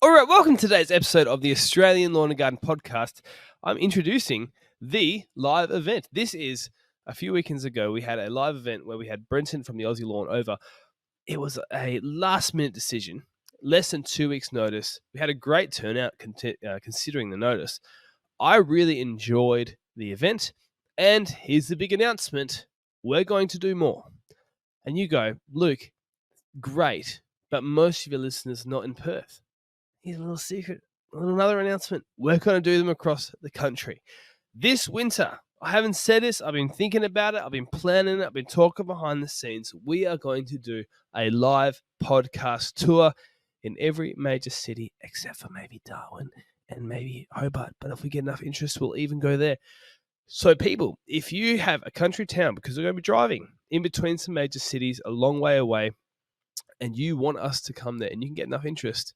All right, welcome to today's episode of the Australian Lawn and Garden Podcast. I'm introducing the live event. This is a few weekends ago. We had a live event where we had Brenton from the Aussie Lawn over. It was a last-minute decision, less than 2 weeks' notice. We had a great turnout considering the notice. I really enjoyed the event, and here's the big announcement. We're going to do more. And you go, Luke, great, but most of your listeners are not in Perth. Here's a little secret, another announcement. We're going to do them across the country. This winter, I haven't said this, I've been thinking about it, I've been planning it, I've been talking behind the scenes. We are going to do a live podcast tour in every major city except for maybe Darwin and maybe Hobart. But if we get enough interest, we'll even go there. So people, if you have a country town, because we're going to be driving in between some major cities a long way away, and you want us to come there and you can get enough interest,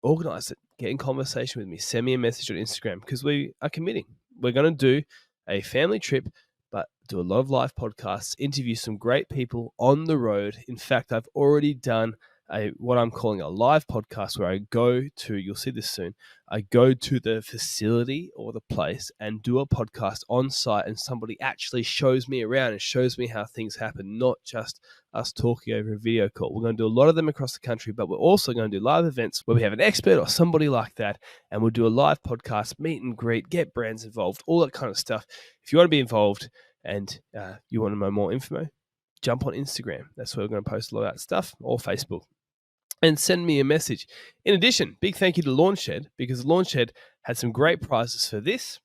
organize it, get in conversation with me, send me a message on Instagram, because we are committing. We're going to do a family trip, but do a lot of live podcasts, interview some great people on the road. In fact, I've already done what I'm calling a live podcast where I go to, you'll see this soon, I go to the facility or the place and do a podcast on site, and somebody actually shows me around and shows me how things happen, not just us talking over a video call. We're going to do a lot of them across the country, but we're also going to do live events where we have an expert or somebody like that, and we'll do a live podcast, meet and greet, get brands involved, all that kind of stuff. If you want to be involved and you want to know more info, jump on Instagram. That's where we're going to post a lot of that stuff, or Facebook, and send me a message. In addition, big thank you to Lawn Shed, because Lawn Shed had some great prizes for this.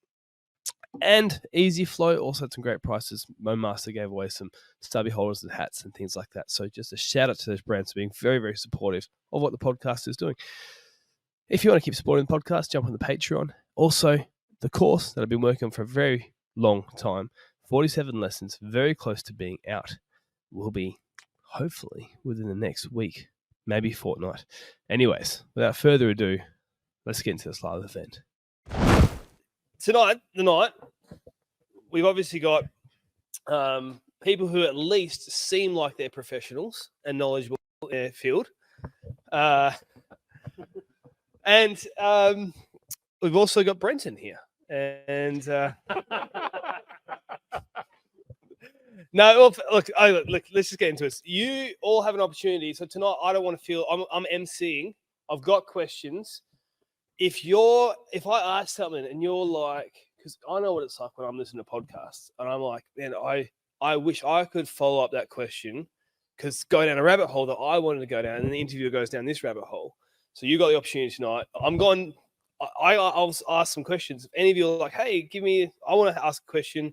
And Easy Flow also had some great prices. Mo Master gave away some stubby holders and hats and things like that. So just a shout out to those brands for being very, very supportive of what the podcast is doing. If you want to keep supporting the podcast, jump on the Patreon. Also, the course that I've been working on for a very long time, 47 lessons, very close to being out, will be hopefully within the next week, maybe fortnight. Anyways, without further ado, let's get into this live event. Tonight, we've obviously got people who at least seem like they're professionals and knowledgeable in their field. And we've also got Brenton here. And no, look, let's just get into this. You all have an opportunity. So tonight, I don't want to feel I'm emceeing. I've got questions. If I ask something and you're like, because I know what it's like when I'm listening to podcasts, and I'm like, man, I wish I could follow up that question, because go down a rabbit hole that I wanted to go down, and the interviewer goes down this rabbit hole. So you got the opportunity tonight. I'll ask some questions. If any of you are like, hey, I want to ask a question.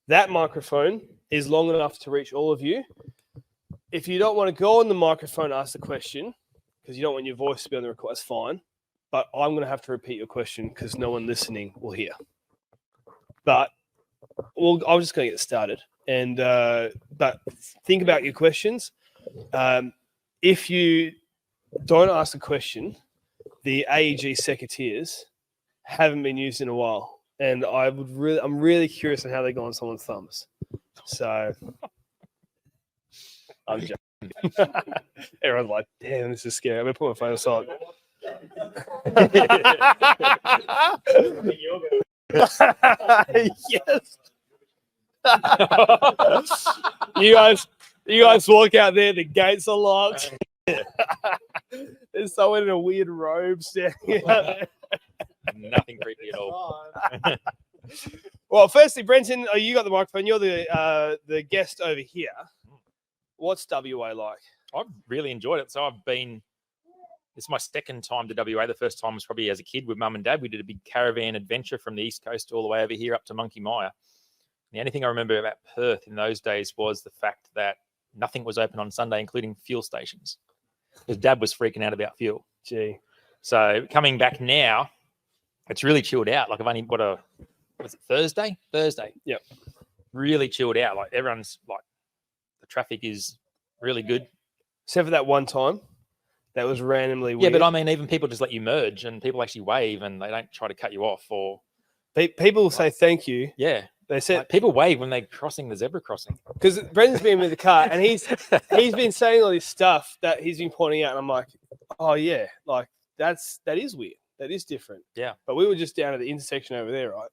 That microphone is long enough to reach all of you. If you don't want to go on the microphone and ask the question, because you don't want your voice to be on the record, that's fine. But I'm going to have to repeat your question because no one listening will hear. But I'm just going to get started. And but think about your questions. If you don't ask a question, the AEG secateurs haven't been used in a while, and I'm really curious on how they go on someone's thumbs. So I'm joking. Everyone's like, "Damn, this is scary." I'm gonna put my phone aside. Yes. You guys walk out there, the gates are locked. There's someone in a weird robe standing out there. Nothing creepy at all. Well, firstly, Brenton, you got the microphone. You're the guest over here. What's WA like? I've really enjoyed it. So it's my second time to WA. The first time was probably as a kid with mum and dad. We did a big caravan adventure from the East Coast all the way over here up to Monkey Mia. The only thing I remember about Perth in those days was the fact that nothing was open on Sunday, including fuel stations, because dad was freaking out about fuel. Gee. So coming back now, it's really chilled out. Like I've only got was it Thursday? Thursday. Yep. Really chilled out. Like everyone's like, the traffic is really good. Except for that one time. That was randomly weird. Yeah, but I mean, even people just let you merge, and people actually wave, and they don't try to cut you off. Or people say thank you. Yeah, they said people wave when they're crossing the zebra crossing. Because Brendan's been with the car, and he's been saying all this stuff that he's been pointing out, and I'm like, oh yeah, like that is weird. That is different. Yeah. But we were just down at the intersection over there, right?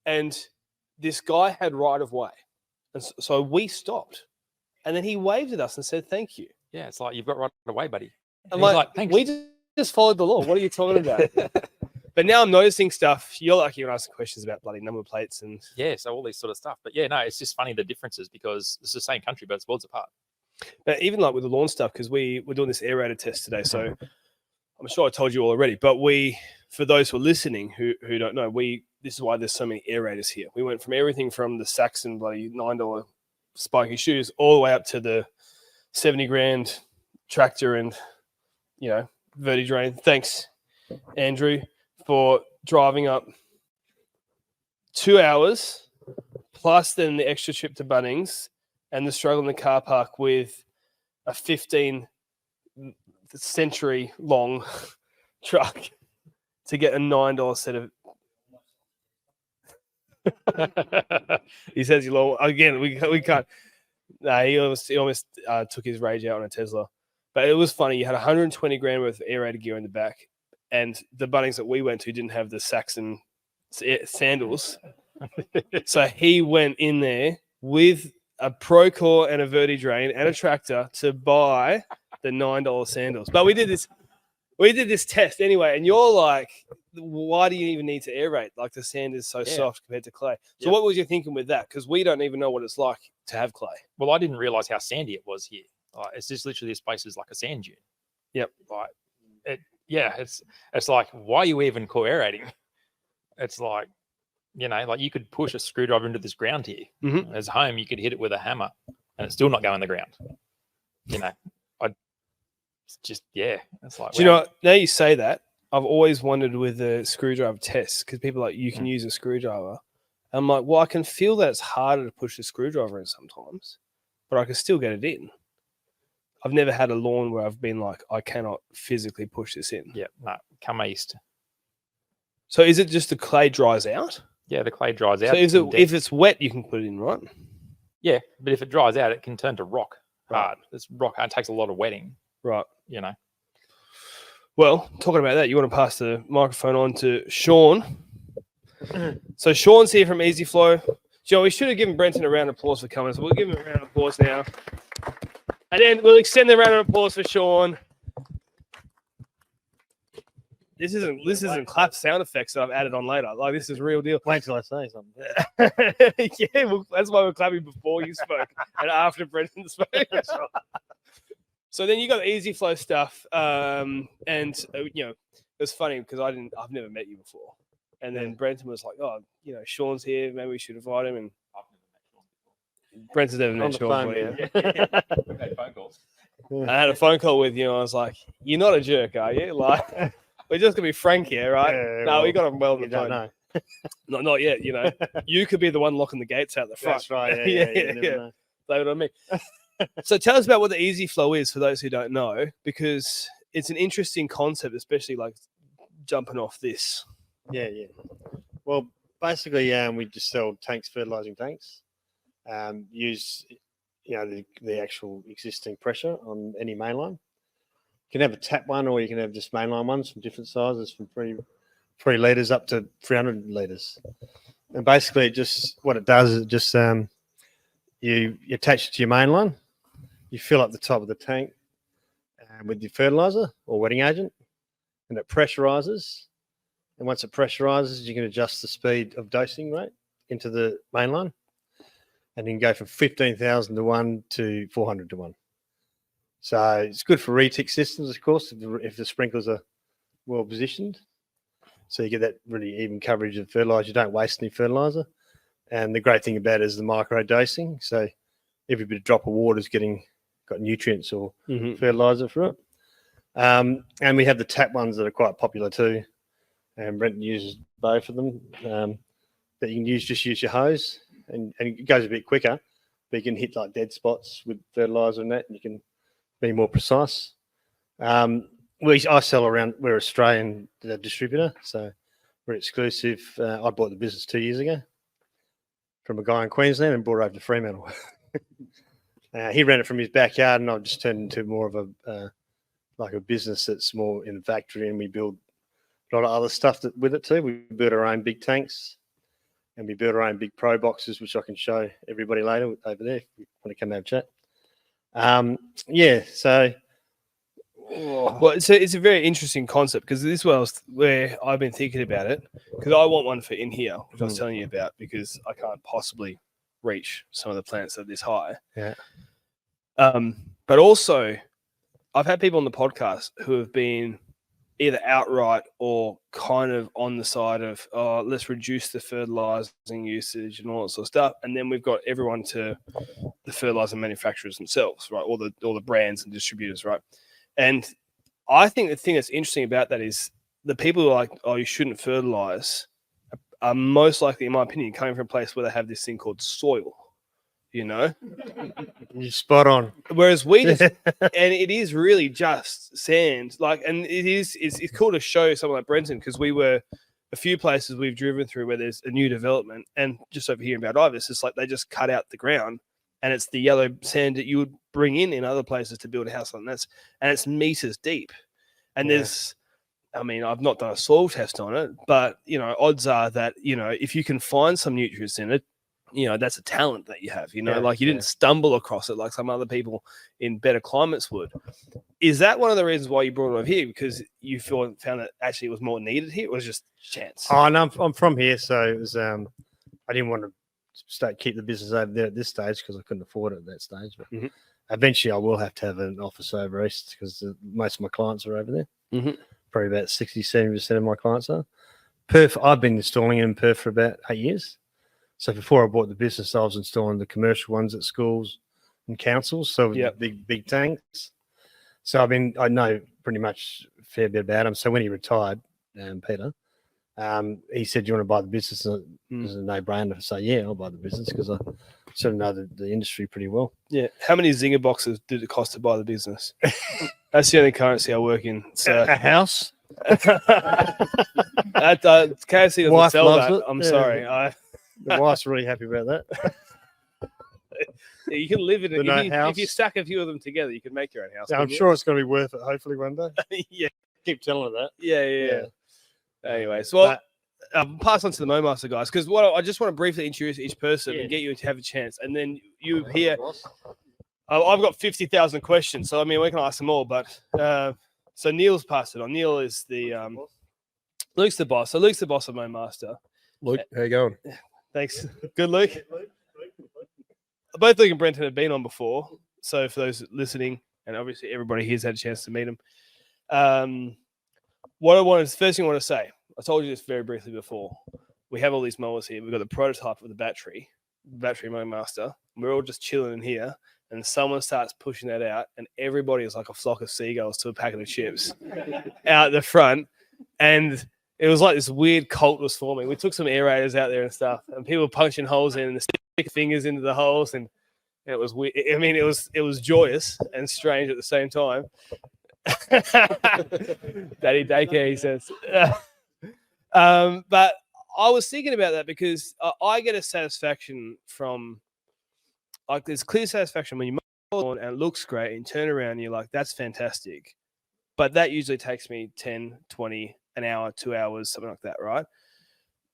And this guy had right of way. And so we stopped. And then he waved at us and said, thank you. Yeah, it's like, you've got right away, buddy. I'm And he's like, thanks. we just followed the law. What are you talking about? But now I'm noticing stuff. You're like, you're asking questions about bloody number plates and Yeah, so all these sort of stuff. But yeah, no, it's just funny the differences because it's the same country, but it's worlds apart. But even like with the lawn stuff, because we're doing this aerator test today. So I'm sure I told you all already, but for those who are listening who don't know, this is why there's so many aerators here. We went from everything from the Saxon bloody $9 spiky shoes all the way up to the 70 grand tractor and, vertidrain. Thanks, Andrew, for driving up 2 hours plus then the extra trip to Bunnings and the struggle in the car park with a 15 century long truck to get a $9 set of. He says he long again. We can't. Nah, he almost took his rage out on a Tesla, but it was funny. You had 120 grand worth of aerator gear in the back, and the Bunnings that we went to didn't have the Saxon sandals, so he went in there with a Procore and a Vertidrain and a tractor to buy the $9 sandals. But we did this test anyway, and you're like, why do you even need to aerate? Like the sand is so soft compared to clay. So what was you thinking with that? Because we don't even know what it's like to have clay. Well, I didn't realize how sandy it was here. It's just literally this place is like a sand dune. Yep. It's like, why are you even co-aerating? It's like, you could push a screwdriver into this ground here. Mm-hmm. As home, you could hit it with a hammer and it's still not going in the ground. It's like, do you know what? Now you say that, I've always wondered with the screwdriver test, because people are like, you can use a screwdriver. I'm like, well, I can feel that it's harder to push the screwdriver in sometimes, but I can still get it in. I've never had a lawn where I've been like, I cannot physically push this in. Yeah, no, come east. So is it just the clay dries out? Yeah, the clay dries out. So if it's wet, you can put it in, right? Yeah, but if it dries out, it can turn to rock hard. It's rock hard. It takes a lot of wetting. Right. Well, talking about that, you want to pass the microphone on to Sean. So Sean's here from Easy Flow. Joe, we should have given Brenton a round of applause for coming, so we'll give him a round of applause now. And then we'll extend the round of applause for Sean. This isn't clap sound effects that I've added on later. Like, this is real deal. Wait till I say something. Yeah, well, that's why we're clapping before you spoke and after Brenton spoke. So then you got the Easy Flow stuff, and it was funny because I've never met you before, and then Brenton was like, "Oh, Sean's here. Maybe we should invite him." And Brenton's never met Sean. We've had phone calls. I had a phone call with you, and I was like, "You're not a jerk, are you? Like, we're just gonna be frank here, right? Yeah, no, we got him well on the don't phone. know. Not yet. You could be the one locking the gates out the front. That's right. Yeah. Blame it on me. So tell us about what the Easy Flow is for those who don't know, because it's an interesting concept, especially like jumping off this. Yeah. Well, basically, we just sell fertilizing tanks. Use the actual existing pressure on any mainline. You can have a tap one, or you can have just mainline ones from different sizes, from 3 litres up to 300 litres. And basically, what it does is it just you attach it to your mainline. You fill up the top of the tank with your fertilizer or wetting agent, and it pressurizes. And once it pressurizes, you can adjust the speed of dosing rate into the mainline, and you can go from 15,000 to 1 to 400 to 1. So it's good for retic systems, of course, if the sprinklers are well positioned. So you get that really even coverage of fertilizer. You don't waste any fertilizer. And the great thing about it is the micro dosing. So every bit of drop of water is got nutrients or fertilizer for it. And we have the tap ones that are quite popular too. And Brenton uses both of them. That you can just use your hose, and it goes a bit quicker, but you can hit like dead spots with fertilizer and that, and you can be more precise. I sell around. We're Australian distributor, so we're exclusive. I bought the business 2 years ago from a guy in Queensland and brought it over to Fremantle. He ran it from his backyard, and I've just turned into more of like a business that's more in the factory, and we build a lot of other stuff with it too. We build our own big tanks, and we build our own big pro boxes, which I can show everybody later over there if you want to come have a chat. Yeah, so. Well, it's a very interesting concept because this was where I've been thinking about it, because I want one for in here, which I was telling you about, because I can't possibly reach some of the plants that are this high. Yeah. But also, I've had people on the podcast who have been either outright or kind of on the side of, oh, let's reduce the fertilizing usage and all that sort of stuff. And then we've got everyone to the fertilizer manufacturers themselves, right? All the brands and distributors, right? And I think the thing that's interesting about that is the people who are like, oh, you shouldn't fertilize, are most likely, in my opinion, coming from a place where they have this thing called soil, you know? You're spot on. Whereas we just, and it is really just sand, like, and it's cool to show someone like Brenton, because we were a few places we've driven through where there's a new development, and just over here in Baldivis, it's like they just cut out the ground, and it's the yellow sand that you would bring in other places to build a house on. And it's meters deep. And there's, I mean, I've not done a soil test on it, but, you know, odds are that, you know, if you can find some nutrients in it, you know, that's a talent that you have, you know, like you didn't stumble across it like some other people in better climates would. Is that one of the reasons why you brought it over here? Because you found that actually it was more needed here? It was just chance. Oh, and I'm from here, so it was, I didn't want to keep the business over there at this stage because I couldn't afford it at that stage. But eventually I will have to have an office over east because most of my clients are over there. Probably about 60-70% of my clients are. Perth, I've been installing in Perth for about 8 years. So before I bought the business, I was installing the commercial ones at schools and councils, so big tanks. So I know pretty much a fair bit about them. So when he retired, Peter, he said, "Do you want to buy the business?" And it was a no-brainer to say, "Yeah, I'll buy the business," because I sort of know the industry pretty well. Yeah. How many Zinger boxes did it cost to buy the business? That's the only currency I work in. So a house. KFC doesn't sell that. It. I'm sorry. The wife's really happy about that. Yeah, you can live in it. If you stack a few of them together, you can make your own house. Yeah, I'm sure it's going to be worth it, hopefully, one day. Yeah. Keep telling her that. Yeah. Anyway, so I'll pass on to the MoMaster guys, because I just want to briefly introduce each person and get you to have a chance. And then you here, I've got 50,000 questions, so I mean, we can ask them all. But so Neil's passed it on. Neil is Luke's the boss. So Luke's the boss of MoMaster. Luke, how you going? Thanks. Good, Luke. Both Luke and Brenton have been on before. So for those listening, and obviously everybody here's had a chance to meet them. First thing I want to say, I told you this very briefly before. We have all these mowers here. We've got the prototype of the battery MoMaster. We're all just chilling in here, and someone starts pushing that out, and everybody is like a flock of seagulls to a packet of chips out the front. And it was like this weird cult was forming. We took some aerators out there and stuff, and people punching holes in and stick fingers into the holes, and it was weird. I mean, it was joyous and strange at the same time. Daddy daycare, he says. But I was thinking about that because I get a satisfaction from, like, there's clear satisfaction when you mow and it looks great and turn around and you're like, that's fantastic. But that usually takes me 10, 20, an hour, 2 hours, something like that, right?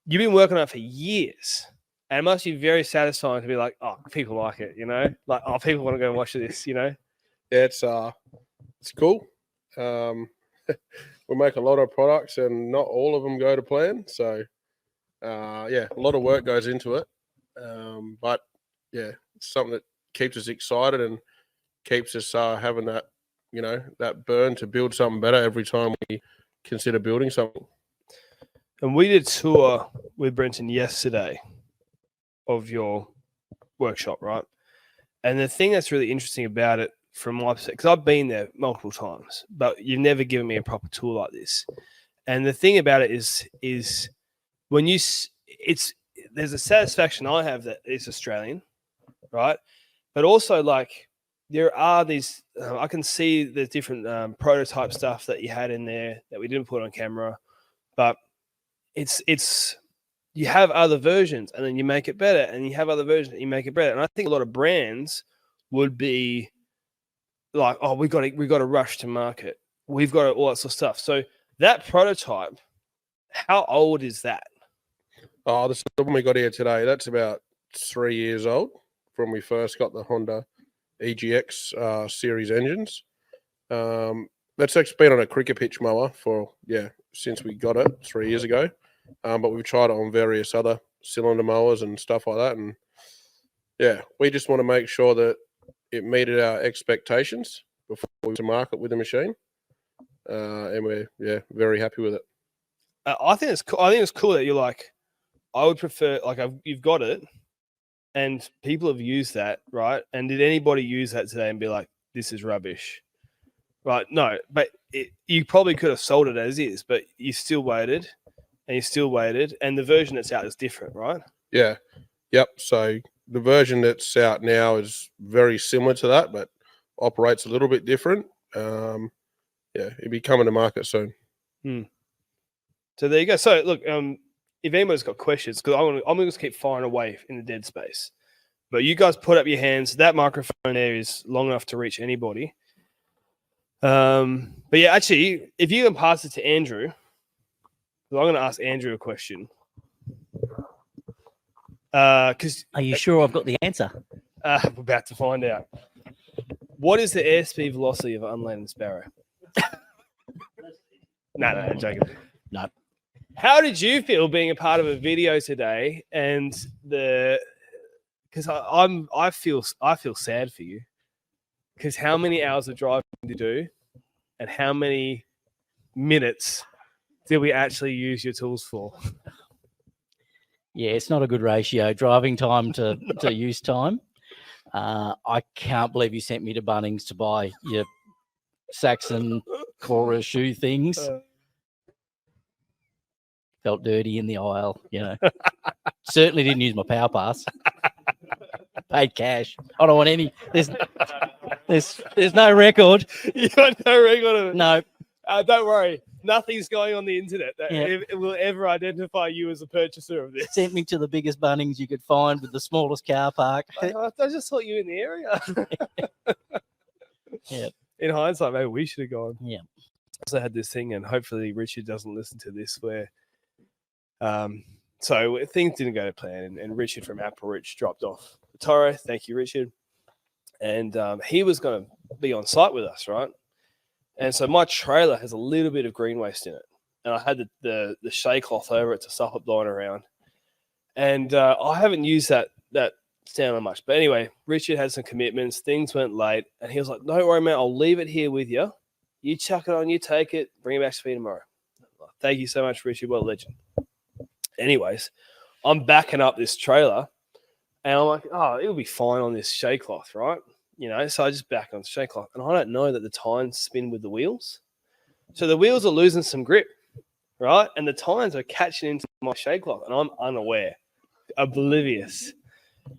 You've been working on it for years. And it must be very satisfying to be like, oh, people like it, you know? Like, oh, people want to go and watch this, you know? Yeah, it's cool. We make a lot of products and not all of them go to plan. So, a lot of work goes into it. But, yeah, it's something that keeps us excited and keeps us having that, you know, that burn to build something better every time we consider building something. And we did a tour with Brenton yesterday of your workshop, right? And the thing that's really interesting about it from my perspective, because I've been there multiple times, but you've never given me a proper tour like this. And the thing about it is when there's a satisfaction I have that it's Australian, right? But also, like, there are these, I can see the different prototype stuff that you had in there that we didn't put on camera, but it's you have other versions and then you make it better, and you have other versions and you make it better. And I think a lot of brands would be like, oh, we got to rush to market. we've got all that sort of stuff. So that prototype, how old is that? Oh, this is the one we got here today. That's about 3 years old from we first got the Honda EGX series engines. That's actually been on a cricket pitch mower since we got it 3 years ago. But we've tried it on various other cylinder mowers and stuff like that. And yeah, we just want to make sure that it meted our expectations before we went to market with the machine. And we're very happy with it. I think it's cool. I think it's cool that you're like, I would prefer you've got it, and people have used that, right? And did anybody use that today and be like, this is rubbish? Right? No, but you probably could have sold it as is, but you still waited, and the version that's out is different, right? Yeah. Yep. So the version that's out now is very similar to that, but operates a little bit different. It'll be coming to market soon. So there you go. So look, if anybody's got questions, because I'm going to keep firing away in the dead space, but you guys put up your hands. That microphone there is long enough to reach anybody. But yeah, actually, if you can pass it to Andrew, I'm going to ask Andrew a question. Because are you sure I've got the answer? We're about to find out. What is the airspeed velocity of an unlanded sparrow? No, I'm joking. No. How did you feel being a part of a video today? And because I feel sad for you, because how many hours of driving to do, and how many minutes did we actually use your tools for? Yeah, it's not a good ratio, driving time to use time. I can't believe you sent me to Bunnings to buy your Saxon Cora shoe things. Felt dirty in the aisle, Certainly didn't use my power pass. Paid cash. I don't want any. There's no record. You got no record of it? No. Don't worry. Nothing's going on the internet that it will ever identify you as a purchaser of this. Sent me to the biggest Bunnings you could find with the smallest car park. I just thought you were in the area. Yeah. In hindsight, maybe we should have gone. Yeah. Also had this thing, and hopefully Richard doesn't listen to this, where so things didn't go to plan, and Richard from Apple Rich dropped off the Toro. Thank you, Richard. And he was going to be on site with us, right? And so my trailer has a little bit of green waste in it, and I had the shade cloth over it to stop it blowing around. And I haven't used that stand much, but anyway, Richard had some commitments. Things went late, and he was like, "Don't worry, man. I'll leave it here with you. You chuck it on, you take it, bring it back to me tomorrow." Thank you so much, Richard. What a legend. Anyways, I'm backing up this trailer, and I'm like, "Oh, it'll be fine on this shade cloth, right?" So I just back on the shade cloth, and I don't know that the tines spin with the wheels. So the wheels are losing some grip, right? And the tines are catching into my shade cloth, and I'm unaware, oblivious.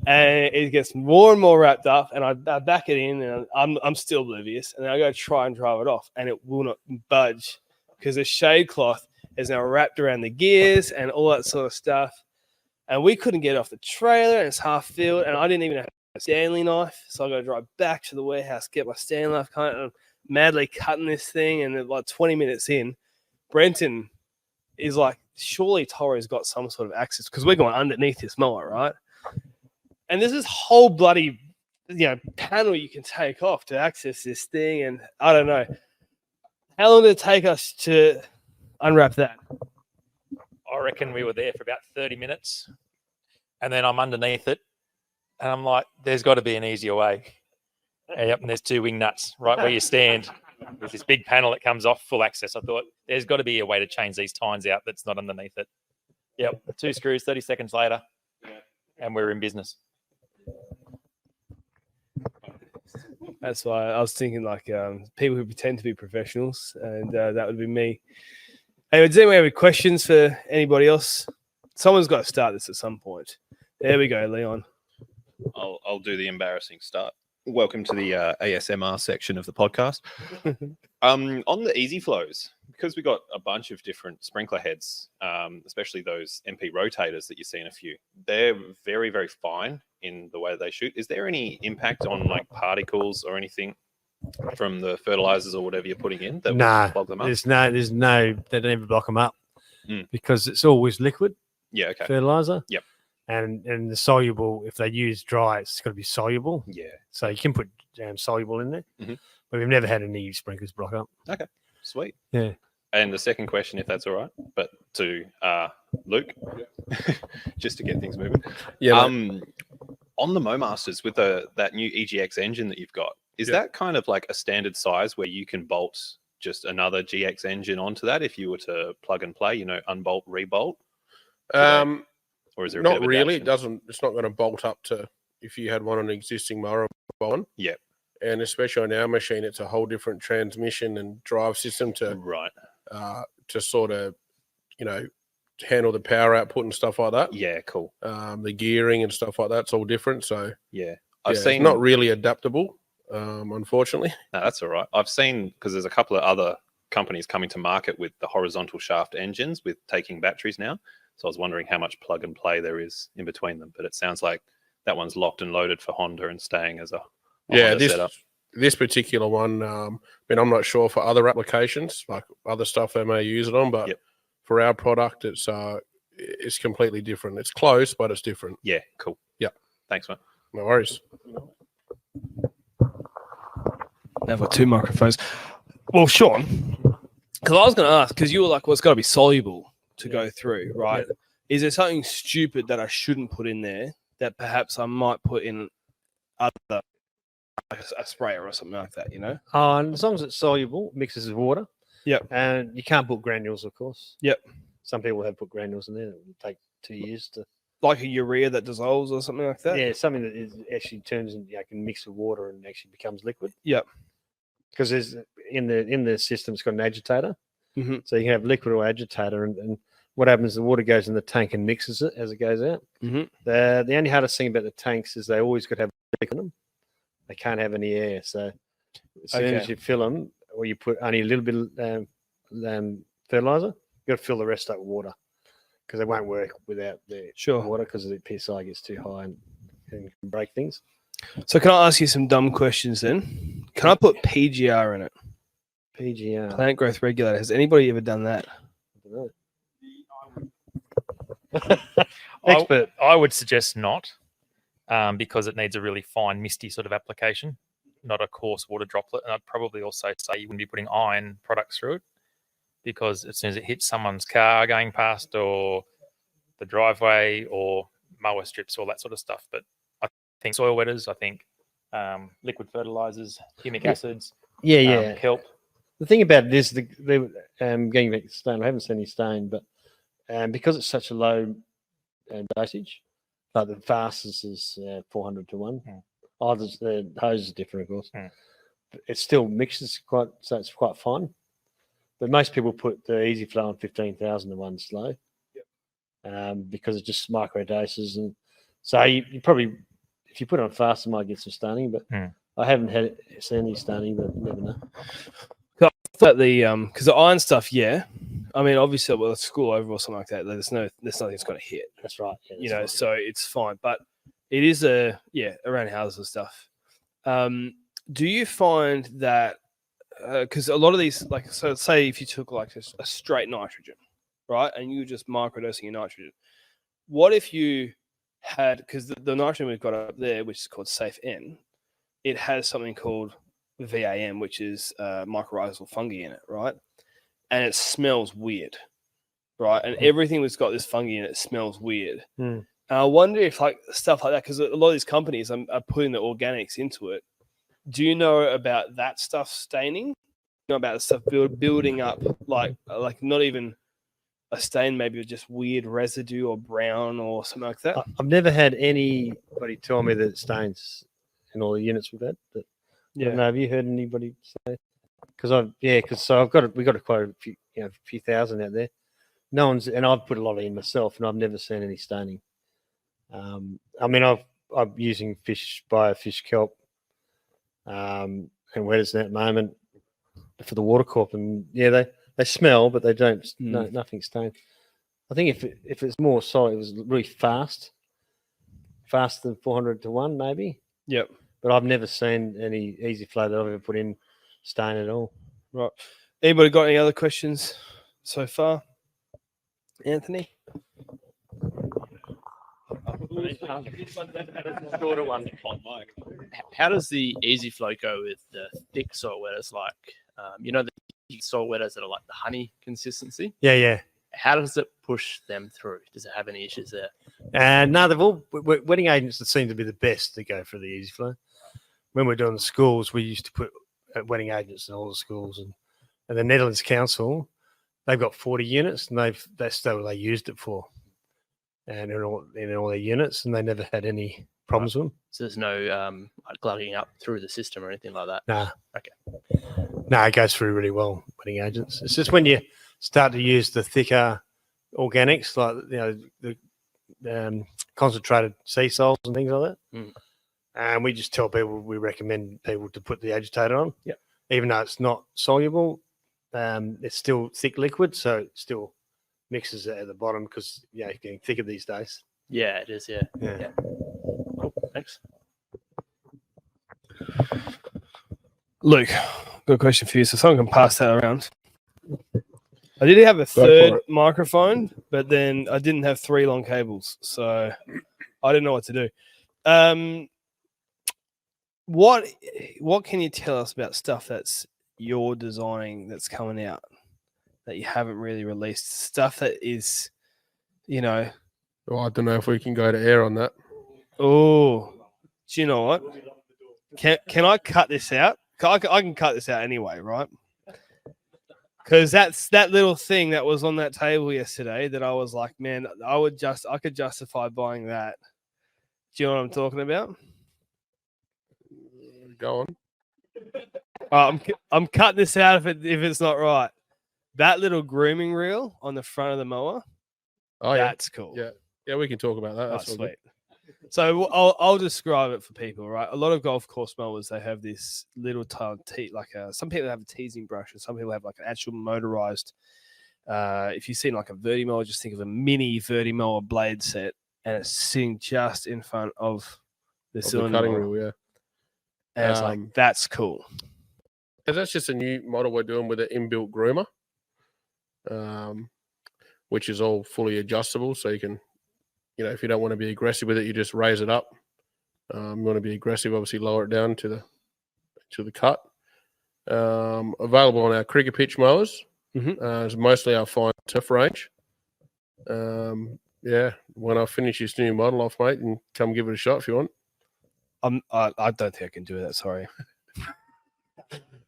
And it gets more and more wrapped up, and I back it in, and I'm still oblivious. And then I go try and drive it off, and it will not budge because the shade cloth is now wrapped around the gears and all that sort of stuff. And we couldn't get off the trailer, and it's half filled, and I didn't even have a Stanley knife. So I got to drive back to the warehouse, get my Stanley knife, kind of madly cutting this thing. And like 20 minutes in, Brenton is like, surely Toro's got some sort of access, because we're going underneath this mower, right? And there's this whole bloody, panel you can take off to access this thing. And I don't know. How long did it take us to unwrap that? I reckon we were there for about 30 minutes. And then I'm underneath it. And I'm like, there's got to be an easier way. Yep, and there's two wing nuts right where you stand. There's this big panel that comes off, full access. I thought, there's got to be a way to change these tines out that's not underneath it. Yep, 2 screws, 30 seconds later, and we're in business. That's why I was thinking people who pretend to be professionals, and that would be me. Anyway, does anyone have any questions for anybody else? Someone's got to start this at some point. There we go, Leon. I'll do the embarrassing start. Welcome to the ASMR section of the podcast. On the easy flows, because we got a bunch of different sprinkler heads, especially those MP rotators that you see in a few, they're very, very fine in the way they shoot. Is there any impact on like particles or anything from the fertilizers or whatever you're putting in that No, will clog them up? there's no, they don't ever block them up Mm. because it's always liquid Yeah, okay. fertilizer. Yep. And the soluble, if they use dry, it's got to be soluble. Yeah. So you can put soluble in there, Mhm. but we've never had any sprinklers block up. Sweet. Yeah. And the second question, if that's all right, but to Luke, just to get things moving. Yeah, mate. On the MoMasters with that new EGX engine that you've got, is that kind of like a standard size where you can bolt just another GX engine onto that if you were to plug and play, unbolt, rebolt? Or is there a bit Not of really. adaptation? It's not going to bolt up to if you had one on an existing mower one. Yep. And especially on our machine, it's a whole different transmission and drive system Right. to sort of, handle the power output and stuff like that. Yeah, cool. The gearing and stuff like that's all different. So Yeah. it's not really adaptable, unfortunately. No, that's all right. I've seen, because there's a couple of other companies coming to market with the horizontal shaft engines with taking batteries now. So I was wondering how much plug and play there is in between them. But it sounds like that one's locked and loaded for Honda and staying as a Honda setup. This particular one, I'm not sure for other applications, like other stuff they may use it on, but Yep. for our product, it's completely different. It's close, but it's different. Yeah, cool. Yep. Thanks, mate. No worries. Now I've got two microphones. Well, Sean, because I was going to ask, because you were like, well, it's got to be soluble to go through, right? Yeah. Is there something stupid that I shouldn't put in there that perhaps I might put in other, like a sprayer or something like that, And as long as it's soluble, mixes with water. Yep. And you can't put granules, of course. Yep. Some people have put granules in there. It will take 2 years to. Like a urea that dissolves or something like that? Yeah, something that is actually turns and can mix with water and actually becomes liquid. Yep. Because there's in the system, it's got an agitator, Mhm. so you can have liquid or agitator, and what happens? The water goes in the tank and mixes it as it goes out. Mhm. The only hardest thing about the tanks is they always got to have liquid in them. They can't have any air. So as soon as Okay. you fill them, or you put only a little bit of fertilizer, you got to fill the rest up with water because they won't work without the Sure. water because the PSI gets too high and can break things. So can I ask you some dumb questions then? Can I put PGR in it? PGR. Plant growth regulator. Has anybody ever done that? I don't know. I- Expert. I would suggest not, because it needs a really fine, misty sort of application, not a coarse water droplet. And I'd probably also say you wouldn't be putting iron products through it, because as soon as it hits someone's car going past or the driveway or mower strips, all that sort of stuff. But I think soil wetters, I think liquid fertilizers, humic acids, Yeah. kelp. The thing about it is the getting back to stain. I haven't seen any stain, but because it's such a low dosage, like the fastest is 400 to 1. Mm. Others, the hose is different, of course. Mm. But it still mixes quite, so it's quite fine. But most people put the easy flow on 15,000 to 1 slow, because it's just micro doses, and so you probably, if you put it on fast, it might get some staining. But Mm. I haven't seen any staining, but you never know. But because the iron stuff, yeah. I mean, obviously, well, at school over or something like that, there's nothing that's going to hit, That's right. Yeah, that's right. so it's fine. But it is around houses and stuff. Do you find that because a lot of these, like, so say if you took like a straight nitrogen, right, and you were just microdosing your nitrogen, what if you had, because the nitrogen we've got up there, which is called Safe N, it has something called VAM, which is mycorrhizal fungi in it, right? And it smells weird, right? And everything that's got this fungi in it smells weird. Hmm. And I wonder if like stuff like that, because a lot of these companies are putting the organics into it. Do you know about that stuff staining? You know about the stuff building up, like not even a stain, maybe just weird residue or brown or something like that? I've never had anybody tell me that it stains in all the units we've had. But I don't know, have you heard anybody say? Because we've got quite a few, a few thousand out there. No one's, and I've put a lot in myself, and I've never seen any staining. I mean, I'm using biofish kelp, and wetters at the moment for the water corp, and they smell, but they don't. No, nothing stained. I think if it's more solid, it was really faster than 400 to 1, maybe. Yep. but I've never seen any easy flow that I've ever put in stain at all. Right. Anybody got any other questions so far? Anthony? Shorter one. How does the easy flow go with the thick soil wetters? Like, the soil wetters that are like the honey consistency. Yeah. How does it push them through? Does it have any issues there? And no, they've all wetting agents that seem to be the best to go for the easy flow. When we're doing the schools, we used to put wetting agents in all the schools, and the Netherlands Council, they've got 40 units, and that's what they used it for, and in all their units, and they never had any problems with them. So there's no glugging up through the system or anything like that. Nah. Okay. No, it goes through really well, wetting agents. It's just when you start to use the thicker organics, like the concentrated sea salts and things like that. Mm. And we just tell people, we recommend people to put the agitator on. Yep. Even though it's not soluble, it's still thick liquid, so it still mixes it at the bottom because it's getting thicker these days. Yeah, it is. Yeah. Yeah. Cool. Thanks. Luke, got a question for you. So someone can pass that around. I did have a for third it. microphone, but then I didn't have 3 long cables, so I didn't know what to do. What can you tell us about stuff that's you're designing that's coming out that you haven't really released? Stuff that is, Well, I don't know if we can go to air on that. oh, do you know what? Can I cut this out? I can cut this out anyway, right? Because that's that little thing that was on that table yesterday that I was like, man, I could justify buying that. Do you know what I'm talking about? Go on. I'm cutting this out if it's not right. That little grooming reel on the front of the mower, Oh, yeah. that's cool. Yeah, we can talk about that. Oh, That's all good. sweet. So I'll describe it for people, right? A lot of golf course mowers, they have this little some people have a teasing brush, and some people have like an actual motorized. If you've seen like a vertimower, just think of a mini vertimower blade set, and it's sitting just in front of the Of the cylinder cutting mower. reel, yeah. And it's like, that's cool. Yeah, that's just a new model we're doing with an inbuilt groomer, which is all fully adjustable. So you can, if you don't want to be aggressive with it, you just raise it up. You want to be aggressive, obviously lower it down to the cut. Available on our cricket pitch mowers. It's mostly our fine turf range. When I finish this new model off, mate, and come give it a shot if you want. I don't think I can do that. Sorry.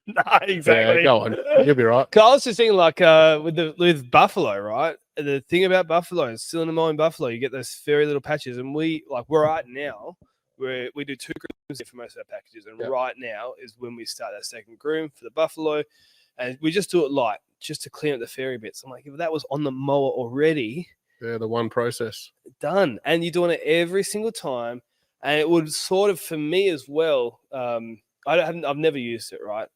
No, exactly. Yeah, go on. You'll be right. 'Cause I was just thinking, like, with buffalo, right? The thing about buffalo is cylinder mowing buffalo, you get those very little patches, and we're right now where we do 2 grooms for most of our packages, and right now is when we start that second groom for the buffalo, and we just do it light, just to clean up the fairy bits. I'm like, if that was on the mower already, Yeah, the one process. done, and you're doing it every single time, and it would sort of, for me as well. I've never used it, right?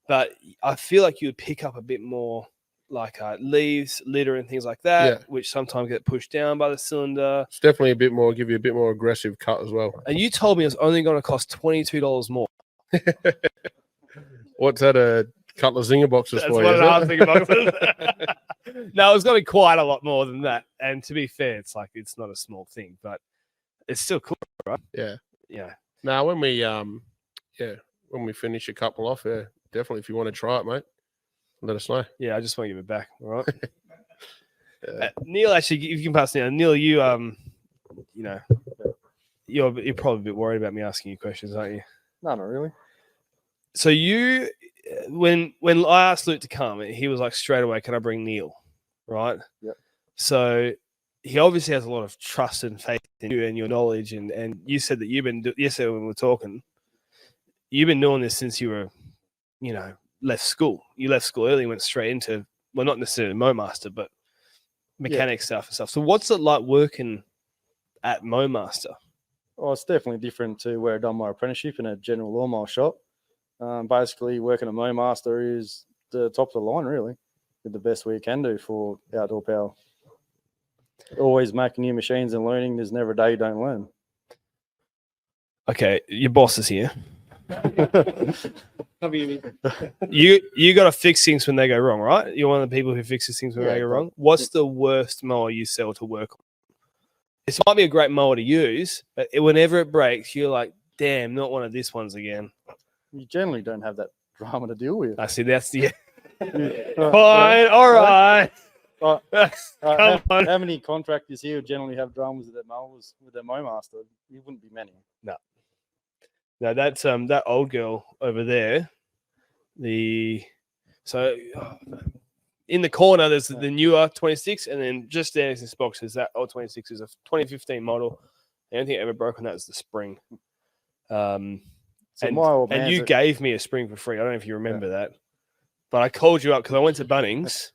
But I feel like you would pick up a bit more like leaves, litter, and things like that, which sometimes get pushed down by the cylinder. It's definitely give you a bit more aggressive cut as well. And you told me it's only going to cost $22 more. What's that? A couple of zinger boxes That's for you? what Is an it? half zinger box. No, it's going to be quite a lot more than that. And to be fair, it's not a small thing, but it's still cool, right? Yeah. Yeah. Now, when we finish a couple off, definitely if you want to try it, mate, let us know. Yeah, I just want to give it back. All right. Neil, actually, if you can pass Neil. Neil, you're probably a bit worried about me asking you questions, aren't you? No, not really. So you, when I asked Luke to come, he was like straight away, "Can I bring Neil?" Right? Yep. So he obviously has a lot of trust and faith in you and your knowledge, and you said that yesterday when we were talking, you've been doing this since you were, left school. You left school early and went straight into, well, not necessarily MoMaster, but mechanic stuff and stuff. So what's it like working at MoMaster? Well, it's definitely different to where I done my apprenticeship in a general lawnmower shop. Basically, working at MoMaster is the top of the line, really, with the best we can do for outdoor power. Always making new machines and learning. There's never a day you don't learn. Okay, your boss is here. You got to fix things when they go wrong, right? You're one of the people who fixes things when they go wrong. What's the worst mower you sell to work on? This might be a great mower to use, but whenever it breaks, you're like, damn, not one of these ones again. You generally don't have that drama to deal with. I see. That's the Fine. all right. Come Come on. How many contractors here generally have dramas with their mowers, with their Mowmaster? You wouldn't be many. No, that's that old girl over there. In the corner, there's the newer 26, and then just there in this box is that old 26 is a 2015 model. The only thing ever broke on that is the spring. So And, my old and man's you a- gave me a spring for free. I don't know if you remember that, but I called you up because I went to Bunnings.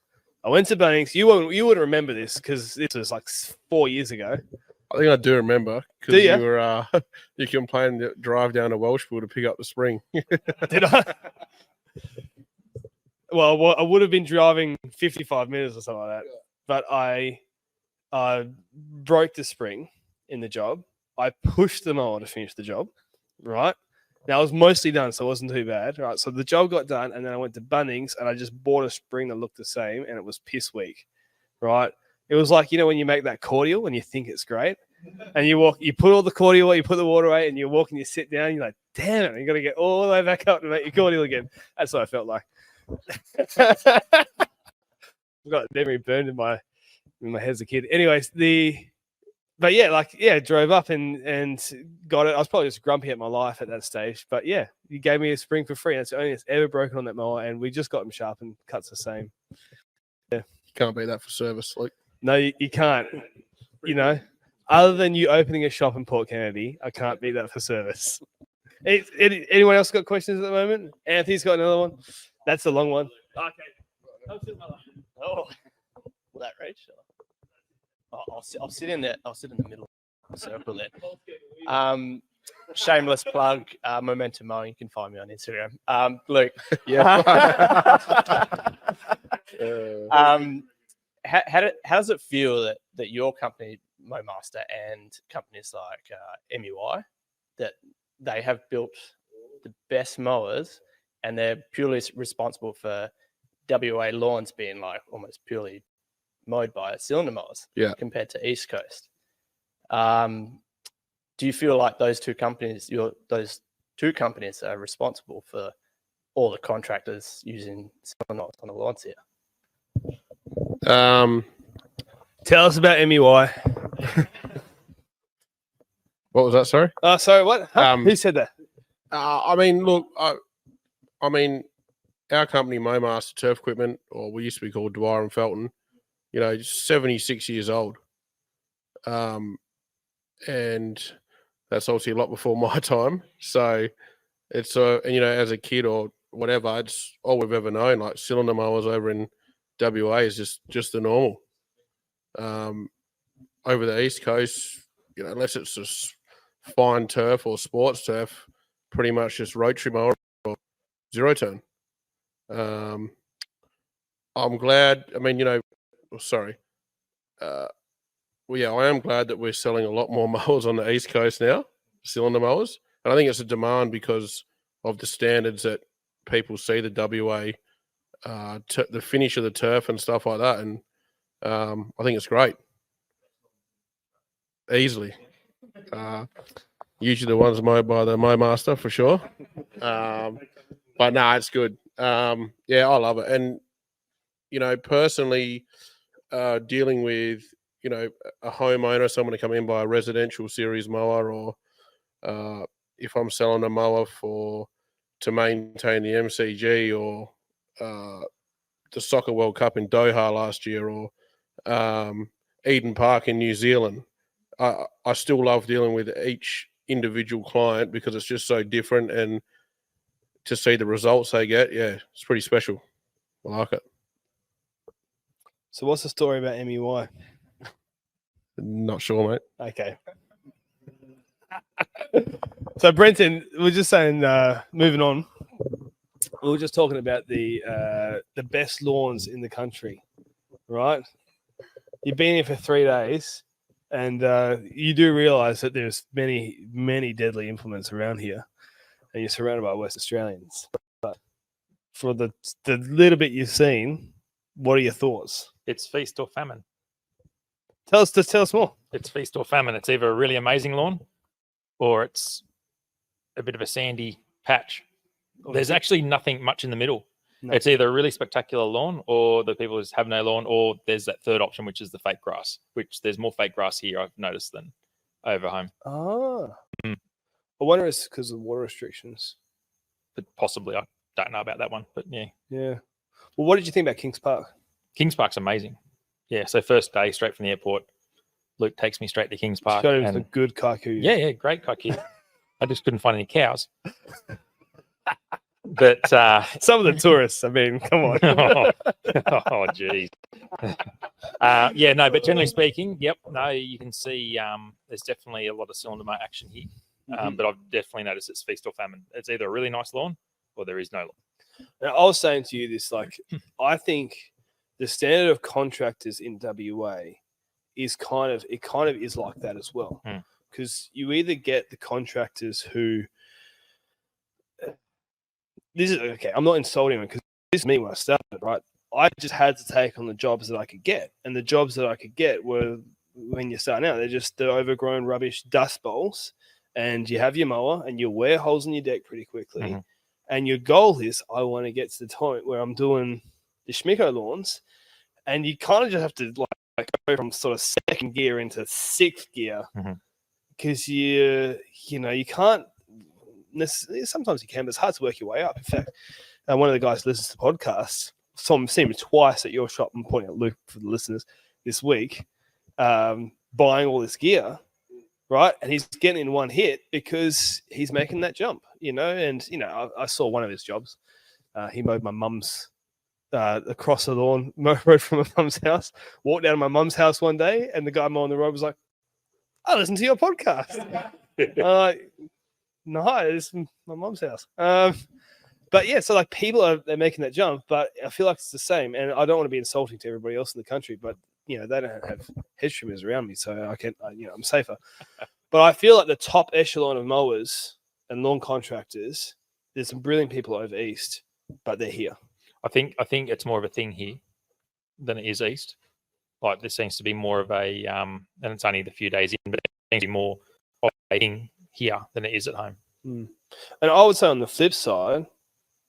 You wouldn't remember this because this was like 4 years ago. I think I do remember Do because ya? you were you complained to drive down to Welshpool to pick up the spring. Did I? Well, I would have been driving 55 minutes or something like that, but I broke the spring in the job. I pushed the mower to finish the job, right? Now, I was mostly done, so it wasn't too bad, right? So the job got done, and then I went to Bunnings, and I just bought a spring that looked the same, and it was piss weak, right? It was like, when you make that cordial and you think it's great, and you put all the cordial, you put the water away, and you walk and you sit down, you're like, damn it, you got to get all the way back up to make your cordial again. That's what I felt like. I've got a memory burned in my head as a kid. Anyways, drove up and got it. I was probably just grumpy at my life at that stage, but yeah, you gave me a spring for free. That's the only it's ever broken on that mower, and we just got them sharpened. Cuts the same. You can't beat that for service, Luke. No, you can't. Other than you opening a shop in Port Kennedy, I can't beat that for service. Anyone else got questions at the moment? Anthony's got another one. That's a long one. Okay. Oh, will that reach? I'll sit in there. I'll sit in the middle of the circle there. Shameless plug. Momentum Mowing. You can find me on Instagram. Luke. Yeah. How does it feel that your company, Mowmaster, and companies like MUI, that they have built the best mowers, and they're purely responsible for WA lawns being like almost purely mowed by cylinder mowers, compared to East Coast? Do you feel like those two companies are responsible for all the contractors using cylinder mowers on the lawns here? Tell us about MUI. What was that? Sorry. Sorry, what? Huh? Who said that? Look, our company, Mowmaster Turf Equipment, or we used to be called Dwyer and Felton, 76 years old. And that's obviously a lot before my time. So it's, as a kid or whatever, it's all we've ever known. Like cylinder mowers over in WA is just the normal. Over the East Coast, unless it's just fine turf or sports turf, pretty much just rotary mower or zero turn. I'm glad. I am glad that we're selling a lot more mowers on the East Coast now, cylinder mowers. And I think it's a demand because of the standards that people see the WA, the finish of the turf and stuff like that. And I think it's great. Easily. Usually the ones mowed by the Mowmaster for sure. But no, it's good. I love it. And, personally, dealing with, a homeowner, someone to come in by a residential series mower, or if I'm selling a mower to maintain the MCG or the Soccer World Cup in Doha last year, or Eden Park in New Zealand, I still love dealing with each individual client because it's just so different, and to see the results they get, it's pretty special. I like it. So what's the story about MUI? Not sure, mate. Okay. So Brenton, we're just saying, moving on. We were just talking about the best lawns in the country, right? You've been here for 3 days. And you do realize that there's many deadly implements around here, and you're surrounded by West Australians. But for the little bit you've seen, what are your thoughts? It's feast or famine. Tell us more. It's feast or famine. It's either a really amazing lawn, or it's a bit of a sandy patch. There's actually nothing much in the middle. No. It's either a really spectacular lawn, or the people just have no lawn, or there's that third option, which is the fake grass. Which there's more fake grass here, I've noticed, than over home. Ah. Mm. I wonder if it's because of water restrictions. But possibly, I don't know about that one. But yeah, Yeah. Well, what did you think about Kings Park? Kings Park's amazing. Yeah, so first day straight from the airport, Luke takes me straight to Kings Park. Showed him and some good kaku. yeah, great kaki. I just couldn't find any cows. But Some of the tourists, I mean, come on. oh, geez. Yeah, no, but generally speaking, yep, no, you can see there's definitely a lot of cylinder motor action here. But I've definitely noticed it's feast or famine. It's either a really nice lawn or there is no lawn. Now, I was saying to you this, like, I think the standard of contractors in WA is kind of is like that as well. Because you either get the contractors who this is okay, I'm not insulting them because this is me when I started, right? I just had to take on the jobs that I could get. And the jobs that I could get were when you're starting out, they're just the overgrown rubbish dust bowls. And you have your mower and you wear holes in your deck pretty quickly. And your goal is, I want to get to the point where I'm doing the Schmicko lawns. And you kind of just have to like go from sort of second gear into sixth gear. Because you can't sometimes you can, but it's hard to work your way up. In fact, one of the guys who listens to the podcast, saw him twice at your shop. I'm pointing at Luke for the listeners this week, buying all this gear, right? And he's getting in one hit because he's making that jump, And I saw one of his jobs. He mowed my mum's across the lawn, road from my mum's house. Walked down to my mum's house one day, and the guy mowing the road was like, "I listen to your podcast." No, this is my mum's house. But yeah, so like they're making that jump, but I feel like it's the same. And I don't want to be insulting to everybody else in the country, but they don't have hedge trimmers around me, so I can, I'm safer. But I feel like the top echelon of mowers and lawn contractors, there's some brilliant people over east, but they're here. I think it's more of a thing here than it is east. Like there seems to be more of a, and it's only the few days in, but it seems to be more operating here than it is at home. And I would say on the flip side,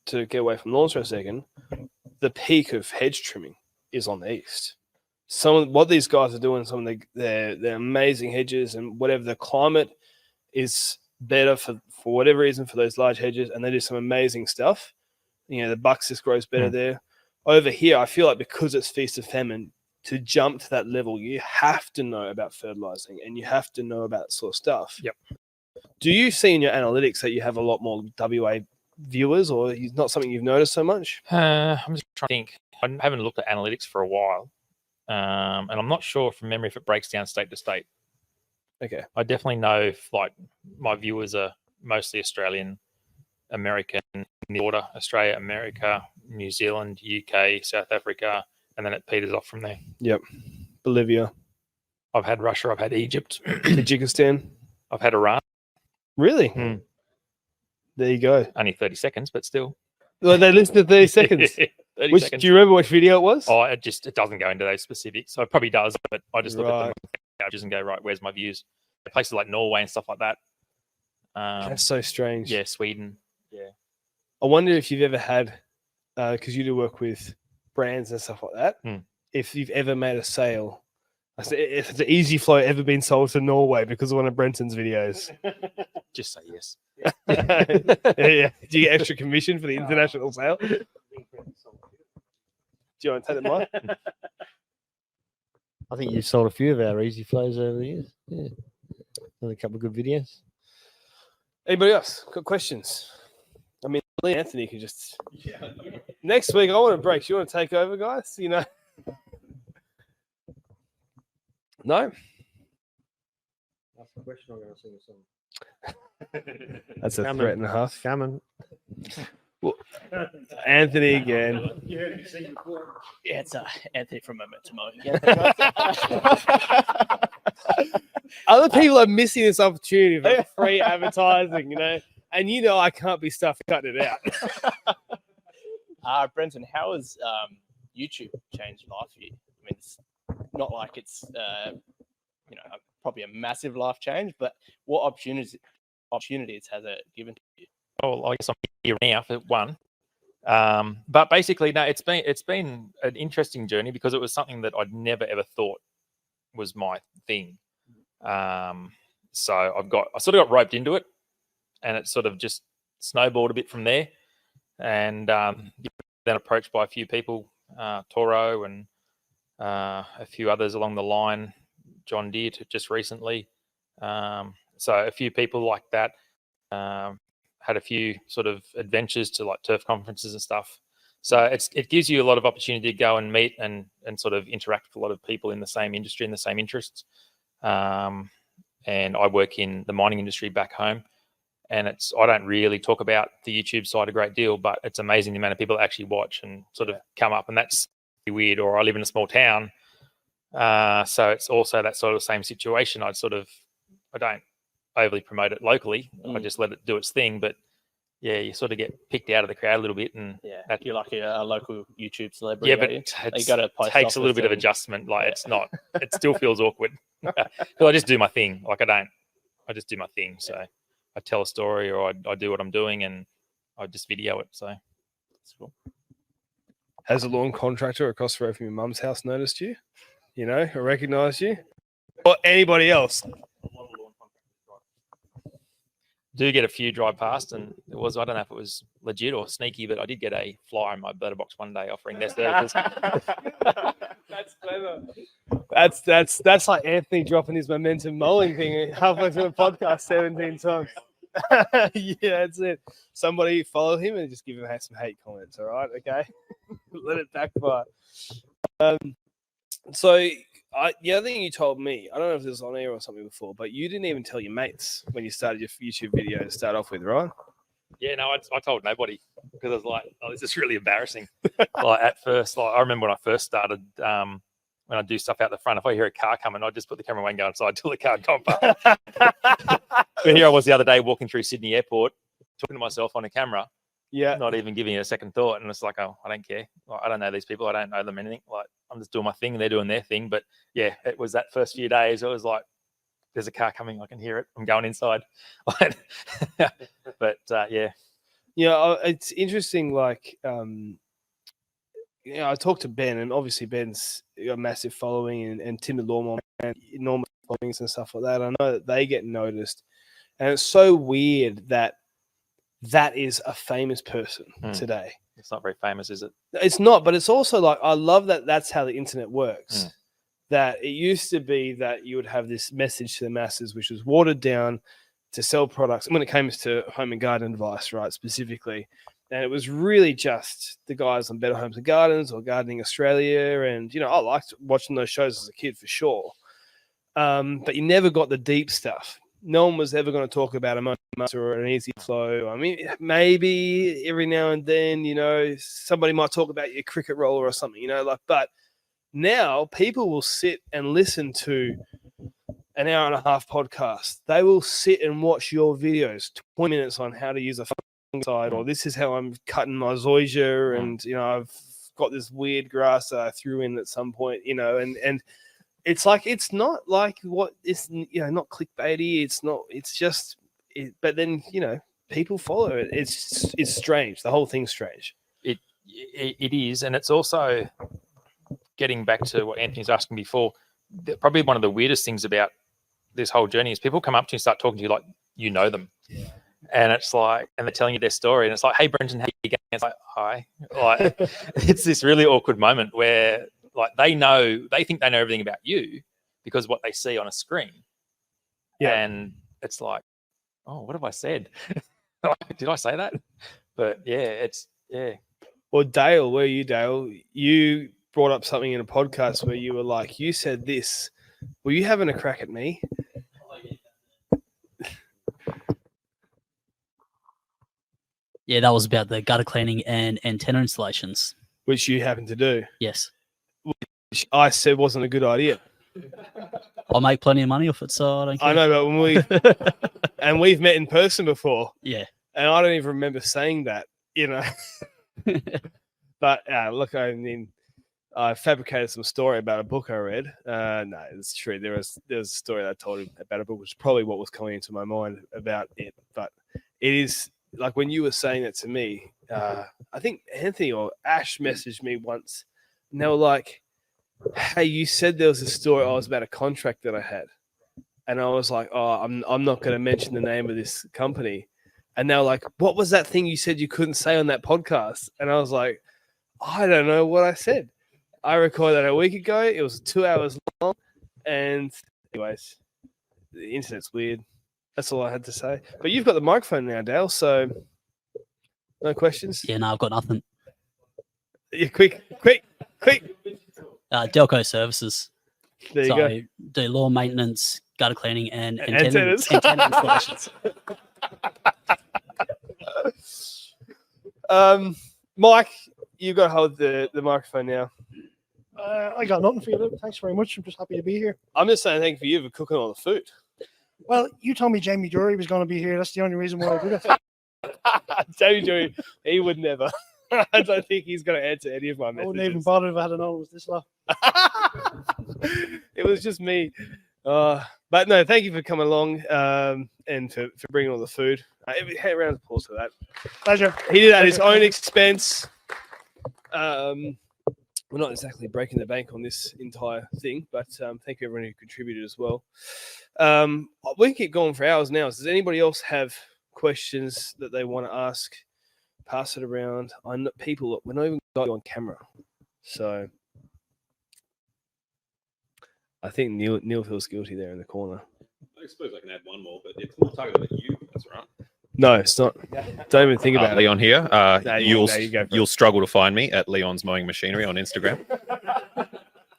to get away from lawns for a second, the peak of hedge trimming is on the east. What these guys are doing, some of their amazing hedges, and whatever the climate is better for whatever reason for those large hedges, and they do some amazing stuff. The buxus grows better there. Over here, I feel like because it's feast of famine, to jump to that level, you have to know about fertilizing and you have to know about that sort of stuff. Yep. Do you see in your analytics that you have a lot more WA viewers, or is not something you've noticed so much? I'm just trying to think. I haven't looked at analytics for a while, and I'm not sure from memory if it breaks down state to state. Okay. I definitely know if like my viewers are mostly Australian, American, in the order: Australia, America, New Zealand, UK, South Africa, and then it peters off from there. Yep. Bolivia. I've had Russia. I've had Egypt. Tajikistan. I've had Iran. Really? There you go. Only 30 seconds, but still. Well, they listened to 30 seconds. 30 seconds. Do you remember which video it was? Oh, it doesn't go into those specifics. So it probably does, but I just look at Right. the couches and go, right, where's my views? Places like Norway and stuff like that. That's so strange. Yeah, Sweden. Yeah. I wonder if you've ever had, because you do work with brands and stuff like that, if you've ever made a sale. I said, if the Easy Flow ever been sold to Norway because of one of Brenton's videos? Just say yes. Yeah. Do you get extra commission for the international sale? Do you want to take the mic? I think you've sold a few of our easy flows over the years. Yeah. Done a couple of good videos. Anybody else got questions? I mean, Lee Anthony could just. Next week, I want a break. You want to take over, guys? No? That's the question. I'm going to sing a song. That's a Scamming. threat and a half. Scammon. Anthony again. Yeah, it's Anthony from Memento. Other people are missing this opportunity for free advertising, and I can't be stuffed cutting it out. Brenton, how has YouTube changed life for you? I mean, it's not like it's probably a massive life change, but what opportunities has it given to you? Oh, I guess I'm here now for one. But basically, no, it's been an interesting journey because it was something that I'd never ever thought was my thing. So I sort of got roped into it, and it sort of just snowballed a bit from there. And then approached by a few people, Toro and a few others along the line, John Deere just recently. So a few people like that. Had a few sort of adventures to like turf conferences and stuff. So it gives you a lot of opportunity to go and meet and sort of interact with a lot of people in the same industry and the same interests. And I work in the mining industry back home, and I don't really talk about the YouTube side a great deal, but it's amazing the amount of people that actually watch and sort of come up, and that's weird. Or I live in a small town, so it's also that sort of same situation. I don't overly promote it locally. I just let it do its thing. But yeah, you sort of get picked out of the crowd a little bit, and you're like a local YouTube celebrity. Yeah, but it takes a little bit of adjustment. Like it's not. It still feels awkward because I just do my thing. Like I just do my thing. So I tell a story, or I do what I'm doing, and I just video it. So that's cool. Has a lawn contractor across the road from your mum's house noticed you? Or recognised you? Or anybody else? Do get a few drive past, and I don't know if it was legit or sneaky, but I did get a flyer in my letterbox one day offering their services. That's clever. That's like Anthony dropping his momentum mowing thing halfway through the podcast 17 times. Yeah, that's it. Somebody follow him and just give him some hate comments. All right, okay. Let it backfire. So the other thing you told me, I don't know if this was on air or something before, but you didn't even tell your mates when you started your YouTube video to start off with, right? Yeah, no, I told nobody because I was like, oh, this is really embarrassing. Like at first, I remember when I first started, when I do stuff out the front, if I hear a car coming, I just put the camera away and go inside till the car got past. But here I was the other day walking through Sydney Airport, talking to myself on a camera. Yeah. Not even giving it a second thought. And it's like, oh, I don't care. Like, I don't know these people. I don't know them anything. Like, I'm just doing my thing and they're doing their thing. But yeah, it was that first few days. It was like, there's a car coming. I can hear it. I'm going inside. But yeah. Yeah, it's interesting. Like, I talked to Ben, and obviously Ben's got a massive following, and Tim the Lawnmower Man, enormous followings and stuff like that. I know that they get noticed. And it's so weird that is a famous person today. It's not very famous, is it? It's not, but it's also like, I love that that's how the internet works. That it used to be that you would have this message to the masses, which was watered down to sell products. And when it comes to home and garden advice, right, specifically, and it was really just the guys on Better Homes and Gardens or Gardening Australia. And, I liked watching those shows as a kid for sure. But you never got the deep stuff. No one was ever going to talk about a motor or an easy flow. I mean, maybe every now and then, somebody might talk about your cricket roller or something, but now people will sit and listen to an hour and a half podcast. They will sit and watch your videos, 20 minutes on how to use a fungicide, or this is how I'm cutting my zoysia, and, I've got this weird grass that I threw in at some point, and it's like, it's not like what it's, not clickbaity. It's not, it's just, but then, people follow it. It's strange. The whole thing's strange. It is. And it's also getting back to what Anthony was asking before. Probably one of the weirdest things about this whole journey is people come up to you and start talking to you like you know them. Yeah. And it's like, and they're telling you their story, and it's like, hey, Brenton, how you going? It's like, hi. Like, it's this really awkward moment where, like, they think they know everything about you because of what they see on a screen. Yeah. And it's like, oh, what have I said? Did I say that? But yeah, Well, Dale, where are you, Dale? You brought up something in a podcast where you were like, you said this. Were you having a crack at me? Yeah, that was about the gutter cleaning and antenna installations. Which you happened to do. Yes. Which I said wasn't a good idea. I'll make plenty of money off it, so I don't care. I know, but when we've met in person before, Yeah. and I don't even remember saying that, you know. But look, I mean, I fabricated some story about a book I read. No, it's true. There was a story that I told him about a book, which is probably what was coming into my mind about it. But it is like when you were saying that to me, I think Anthony or Ash messaged me once, and they were like, "Hey, you said there was a story. I was about a contract that I had," and I was like, "Oh, I'm not going to mention the name of this company." And they were like, "What was that thing you said you couldn't say on that podcast?" And I was like, "I don't know what I said. I recorded that a week ago. It was 2 hours long." And anyways, the internet's weird. That's all I had to say. But you've got the microphone now, Dale, so no questions? Yeah, no, I've got nothing. Yeah, quick. Delco Services. There you So go. do lawn maintenance, gutter cleaning, and Antennas. antenna installations. Mike, you've got to hold the microphone now. I got nothing for you, Luke. Thanks very much. I'm just happy to be here. I'm just saying thank you for cooking all the food. Well, you told me Jamie Drury was going to be here. That's the only reason why I did it. Jamie Joey, he would never. I don't think he's going to answer any of my I messages. wouldn't even bother if I had known it was this lot. It was just me. But no, thank you for coming along and for bringing all the food. Hey, round of applause for that. Pleasure. He did at his own expense. We're not exactly breaking the bank on this entire thing, but thank you everyone who contributed as well. We can keep going for hours now. Does anybody else have questions that they want to ask? Pass it around. I know people, we're not even got you on camera. So I think Neil feels guilty there in the corner. I suppose I can add one more, but it's not targeted at you. That's right. No, it's not. Don't even think about it. Leon here. You go for You'll it. struggle to find me at Leon's Mowing Machinery on Instagram.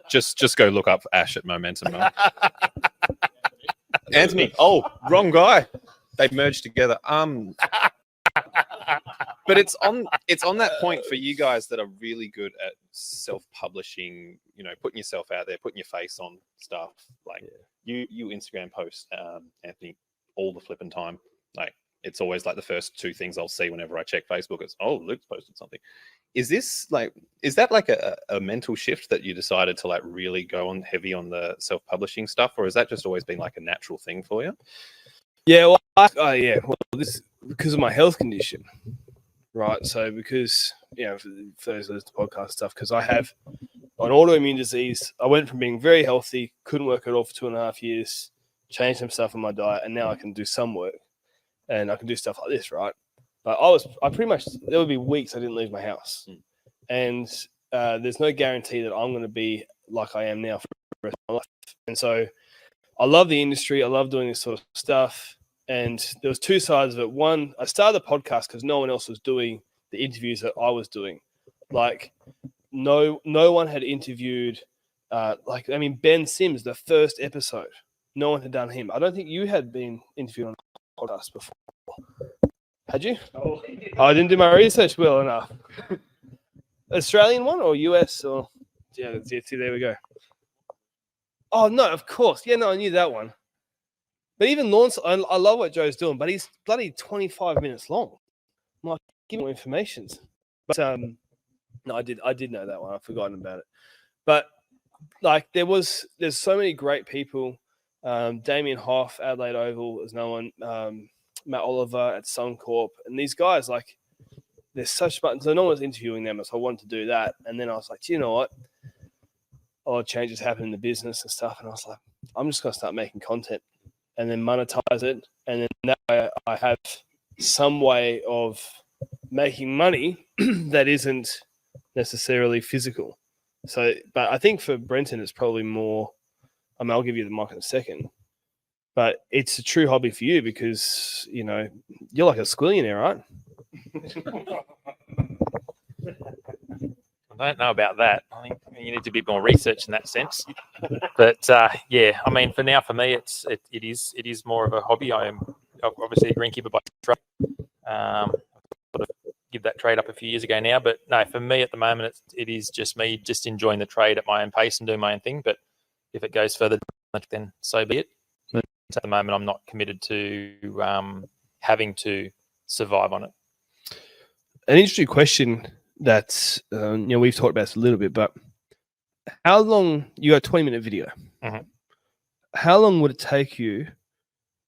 just go look up Ash at Momentum Mow. Anthony. Oh, wrong guy. They've merged together. But it's on that point for you guys that are really good at self-publishing, putting yourself out there, putting your face on stuff. Like you Instagram post, Anthony, all the flipping time. Like it's always like the first two things I'll see whenever I check Facebook is, oh, Luke's posted something. Is that like a mental shift that you decided to like really go on heavy on the self-publishing stuff, or has that just always been like a natural thing for you? Yeah, well, this because of my health condition, right? So because for those of the podcast stuff, because I have an autoimmune disease, I went from being very healthy, couldn't work at all for 2.5 years, changed some stuff in my diet, and now I can do some work, and I can do stuff like this, right? But I pretty much there would be weeks I didn't leave my house, and there's no guarantee that I'm going to be like I am now for the rest of my life, and so. I love the industry. I love doing this sort of stuff. And there was two sides of it. One, I started the podcast because no one else was doing the interviews that I was doing. Like no one had interviewed, Ben Sims, the first episode. No one had done him. I don't think you had been interviewed on a podcast before. Had you? Oh, I didn't do my research well enough. Australian one or US or yeah, see, there we go. Oh, no, of course. Yeah, no, I knew that one. But even Lawrence, I love what Joe's doing, but he's bloody 25 minutes long. I'm like, give me more information. But no, I did know that one. I've forgotten about it. But like there's so many great people. Damien Hoff, Adelaide Oval is no one. Matt Oliver at Suncorp. And these guys, like, there's such buttons. So no one's interviewing them, so I wanted to do that. And then I was like, do you know what? A lot of changes happen in the business and stuff. And I was like, I'm just going to start making content and then monetize it. And then that way I have some way of making money that isn't necessarily physical. So, but I think for Brenton, it's probably more, I'll give you the mic in a second, but it's a true hobby for you because, you're like a squillionaire, right? I don't know about that. I think you need to be more research in that sense. But yeah, I mean, for now, for me, it is more of a hobby. I am obviously a greenkeeper by trade. Sort of give that trade up a few years ago now, but no, for me at the moment, it is just me just enjoying the trade at my own pace and doing my own thing. But if it goes further then so be it. But at the moment, I'm not committed to having to survive on it. An interesting question that we've talked about this a little bit, but how long you got a 20-minute video? Mhm. How long would it take you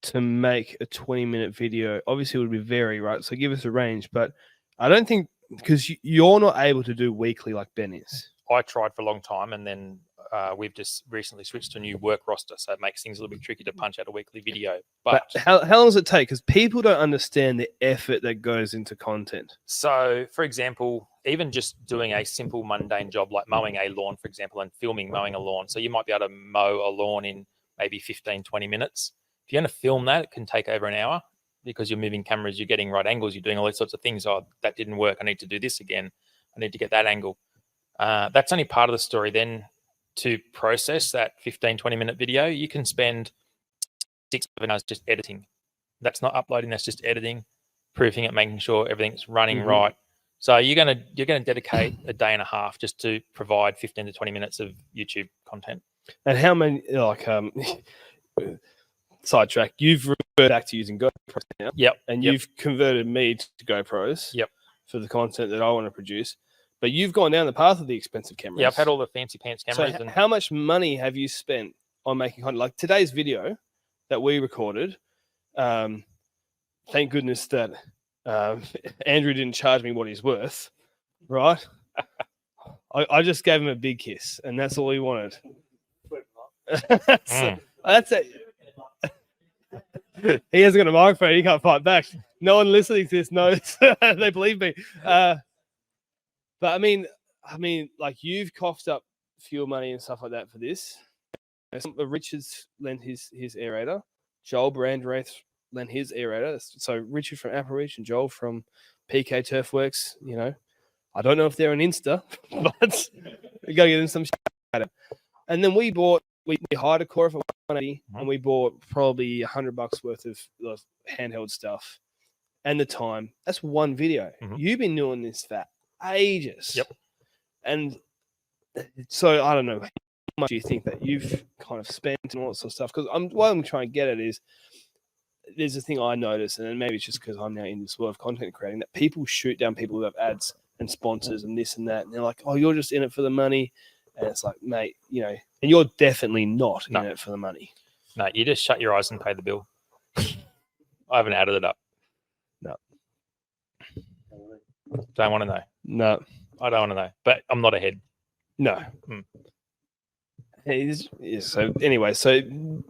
to make a 20-minute video? Obviously, it would be vary, right? So give us a range, but I don't think because you're not able to do weekly like Ben is. I tried for a long time, and then we've just recently switched to a new work roster, so it makes things a little bit tricky to punch out a weekly video. But how long does it take? Because people don't understand the effort that goes into content. So, for example, even just doing a simple mundane job like mowing a lawn, for example, and filming mowing a lawn. So you might be able to mow a lawn in maybe 15, 20 minutes. If you're going to film that, it can take over an hour because you're moving cameras, you're getting right angles, you're doing all these sorts of things. Oh, that didn't work. I need to do this again. I need to get that angle. That's only part of the story. Then to process that 15, 20-minute video, you can spend 6 hours just editing. That's not uploading, that's just editing, proofing it, making sure everything's running right. So you're gonna dedicate a day and a half just to provide 15 to 20 minutes of YouTube content. And how many sidetrack? You've reverted back to using GoPros now. Yep. And you've converted me to GoPros. Yep. For the content that I want to produce. But you've gone down the path of the expensive cameras. Yeah, I've had all the fancy pants cameras. So how much money have you spent on making content? Like today's video that we recorded, thank goodness that Andrew didn't charge me what he's worth, right? I just gave him a big kiss, and that's all he wanted. That's it. He hasn't got a microphone. He can't fight back. No one listening to this knows. They believe me. But I mean, like you've coughed up fuel money and stuff like that for this. Richard's lent his aerator. Joel Brandwraith lent his aerator. So Richard from Applereach and Joel from PK Turfworks. You know, I don't know if they're on Insta, but we gotta get them some shit. And then we hired a Cora for 180, and we bought probably $100 worth of handheld stuff. And the time, that's one video. You've been doing this for ages. Yep. And so I don't know, how much do you think that you've kind of spent and all that sort of stuff? Because what I'm trying to get at is there's a thing I notice, and maybe it's just because I'm now in this world of content creating, that people shoot down people who have ads and sponsors and this and that. And they're like, oh, you're just in it for the money. And it's like, mate, you know, and you're definitely not in it for the money. No, you just shut your eyes and pay the bill. I haven't added it up. No. Don't want to know. No. I don't want to know. But I'm not ahead. No. So anyway, so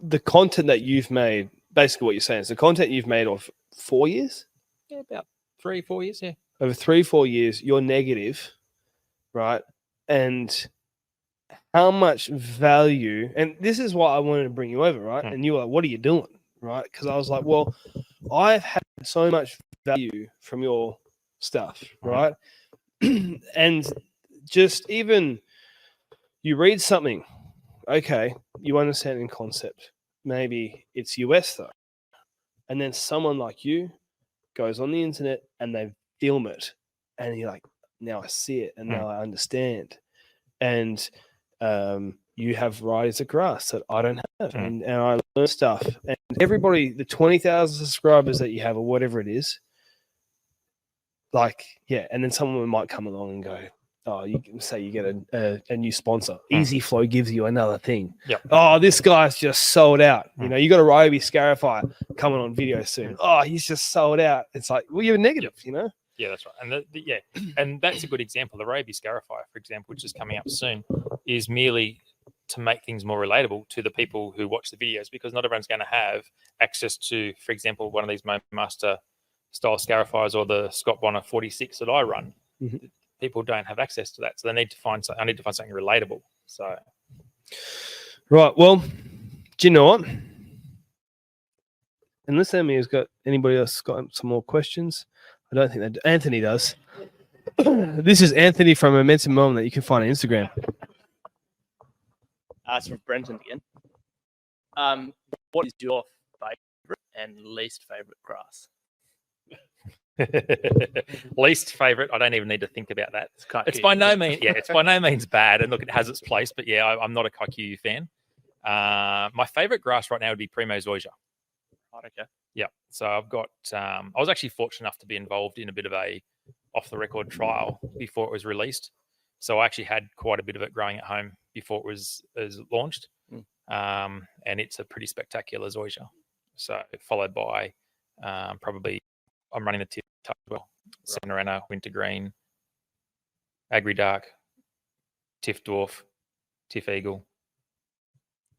the content that you've made, basically what you're saying is the content you've made of 4 years? Yeah, about 3-4 years, yeah. Over 3-4 years, you're negative, right? And how much value, and this is why I wanted to bring you over, right? And you were like, what are you doing, right? Because I was like, well, I've had so much value from your stuff, right? And just even you read something, okay, you understand in concept. Maybe it's US though. And then someone like you goes on the internet and they film it. And you're like, now I see it and now I understand. And you have varieties of grass that I don't have. And I learn stuff. And everybody, the 20,000 subscribers that you have or whatever it is, like, yeah. And then someone might come along and go, oh, you can say you get a new sponsor. Easy Flow gives you another thing. Yep. Oh, this guy's just sold out. You know, you got a Ryobi Scarifier coming on video soon. Oh, he's just sold out. It's like, well, you're negative, you know? Yeah, that's right. And and that's a good example. The Ryobi Scarifier, for example, which is coming up soon, is merely to make things more relatable to the people who watch the videos, because not everyone's going to have access to, for example, one of these Master style Scarifiers or the Scott Bonner 46 that I run. People don't have access to that, so I need to find something relatable. So, right. Well, do you know what? Unless anybody else got some more questions, I don't think that Anthony does. This is Anthony from Momentum Mom that you can find on Instagram. It's from Brenton again. What is your favorite and least favorite grass? Least favorite, I don't even need to think about that. It's by no means it's by no means bad, and look, it has its place, but yeah, I'm not a Kikuyu fan. My favorite grass right now would be Primo Zoysia. Right, okay. Yeah. So I've got. I was actually fortunate enough to be involved in a bit of a off-the-record trial before it was released. So I actually had quite a bit of it growing at home before it was launched, and it's a pretty spectacular zoysia. So followed by probably I'm running the Tiff as well, Cinerana, Wintergreen, Agri Dark, Tiff Dwarf, Tiff Eagle.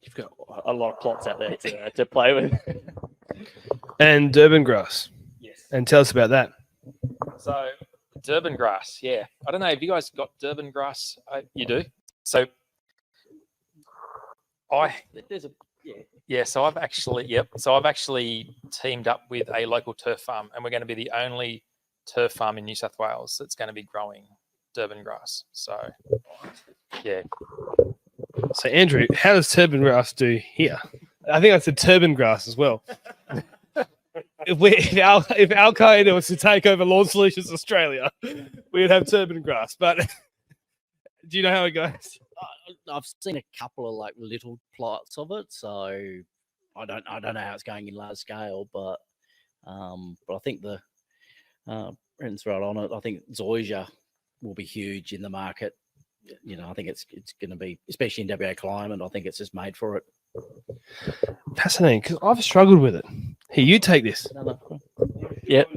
You've got a lot of plots out there to play with. And Durban grass. Yes. And tell us about that. So Durban grass, yeah. I don't know. Have you guys got Durban grass? You do. So There's a yeah. So I've actually teamed up with a local turf farm, and we're going to be the only turf farm in New South Wales that's going to be growing Durban grass. So yeah. So Andrew, how does turban grass do here? I think that's a turban grass as well. if Al-Qaeda was to take over Lawn Solutions Australia, we would have turban grass. But do you know how it goes? I've seen a couple of like little plots of it, so I don't know how it's going in large scale, but I think the Brendan's right on it. I think zoysia will be huge in the market. You know, I think it's going to be, especially in WA climate. I think it's just made for it. Fascinating, because I've struggled with it. Here, you take this. Yep.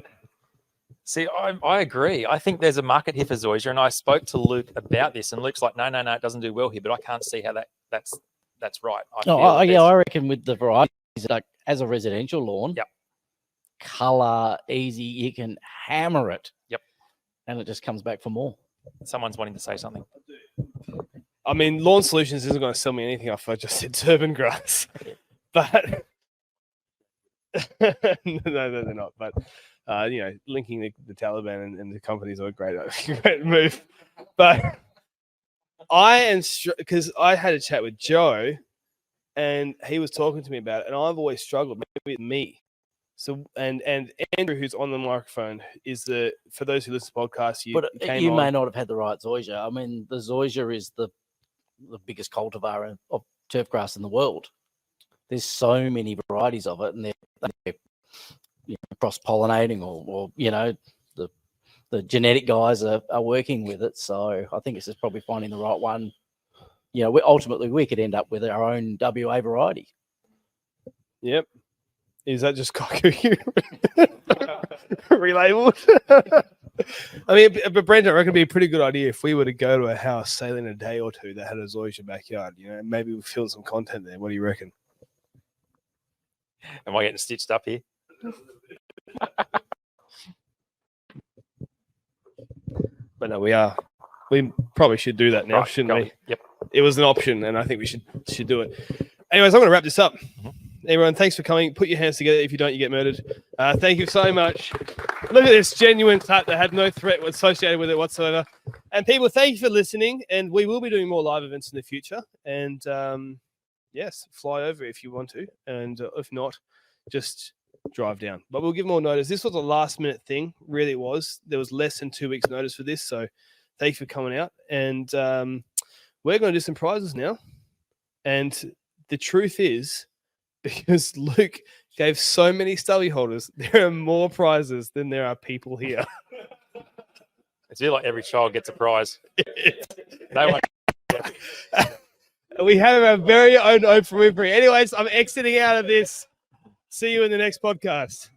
See, I agree. I think there's a market here for zoysia, and I spoke to Luke about this, and Luke's like, no, it doesn't do well here, but I can't see how that's right. I reckon with the varieties, like as a residential lawn, Yep. Color, easy, you can hammer it. Yep. And it just comes back for more. Someone's wanting to say something. I mean, Lawn Solutions isn't going to sell me anything if I just said turban grass. But no, they're not. But you know, linking the Taliban and the companies are a great move. But I am because I had a chat with Joe, and he was talking to me about it, and I've always struggled with me. So and Andrew, who's on the microphone, is for those who listen to podcasts, you may not have had the right zoysia. I mean, the zoysia is the biggest cultivar of turf grass in the world. There's so many varieties of it, and they're cross-pollinating, or you know, the genetic guys are working with it. So I think it's just probably finding the right one. You know, ultimately we could end up with our own WA variety. Yep. Is that just cockatoo relabeled? I mean, but Brent, I reckon it'd be a pretty good idea if we were to go to a house, sail in a day or two that had a zoysia backyard. You know, maybe we'll film some content there. What do you reckon? Am I getting stitched up here? But no, we are. We probably should do that now, shouldn't we? Yep. It was an option, and I think we should do it. Anyways, I'm going to wrap this up. Everyone, thanks for coming. Put your hands together. If you don't, you get murdered. Thank you so much. Look at this genuine cut that had no threat associated with it whatsoever. And people, thank you for listening. And we will be doing more live events in the future. And yes, fly over if you want to. And if not, just drive down. But we'll give more notice. This was a last minute thing. Really it was. There was less than 2 weeks notice for this. So thanks for coming out. And we're going to do some prizes now. And the truth is, because Luke gave so many stubby holders, there are more prizes than there are people here. It's like every child gets a prize. No one. We have our very own Oprah Winfrey. Anyways, I'm exiting out of this. See you in the next podcast.